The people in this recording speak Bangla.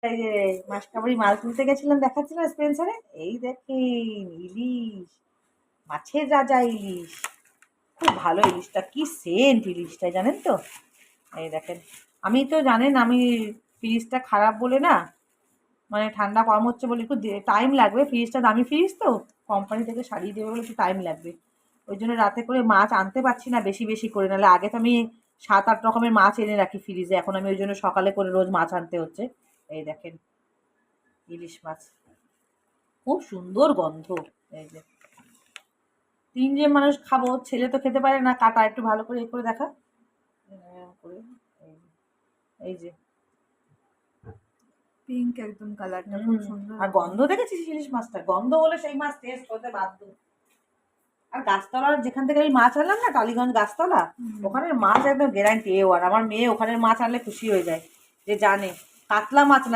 এই যে মাসকাবাড়ি মাল তুলতে গেছিলাম দেখাচ্ছিলাম স্পেন্সারে, এই দেখেন ইলিশ, মাছের রাজা ইলিশ, খুব ভালো ইলিশটা, কি সেন্ট ইলিশটা জানেন তো। এই দেখেন, আমি তো জানেন আমি ফ্রিজটা খারাপ বলে না, মানে ঠান্ডা কম হচ্ছে বলে একটু টাইম লাগবে, ফ্রিজটা দামি ফ্রিজ তো, কোম্পানি থেকে সারিয়ে দেবে বলে একটু টাইম লাগবে, ওই জন্য রাতে করে মাছ আনতে পারছি না বেশি বেশি করে, নাহলে আগে তো আমি 7-8 রকমের মাছ এনে রাখি ফ্রিজে, এখন আমি ওই জন্য সকালে করে রোজ মাছ আনতে হচ্ছে। এই দেখেন ইলিশ মাছ, খুব সুন্দর গন্ধ। এই যে 3 জন মানুষ খাবো, ছেলে তো খেতে পারে না, কাটা একটু ভালো করে করে দেখা করে, এই যে পিঙ্ক একদম কালারটা খুব সুন্দর। আর গন্ধ দেখেছিস ইলিশ মাছটা, গন্ধ হলে সেই মাছ টেস্ট হতে বাধ্য। আর গাছতলার যেখান থেকে আমি মাছ আনলাম না, টালিগঞ্জ গাছতলা, ওখানের মাছ একদম গ্যারান্টি A1, আমার মেয়ে ওখানের মাছ আনলে খুশি হয়ে যায়, যে জানে কাতলা মাছ না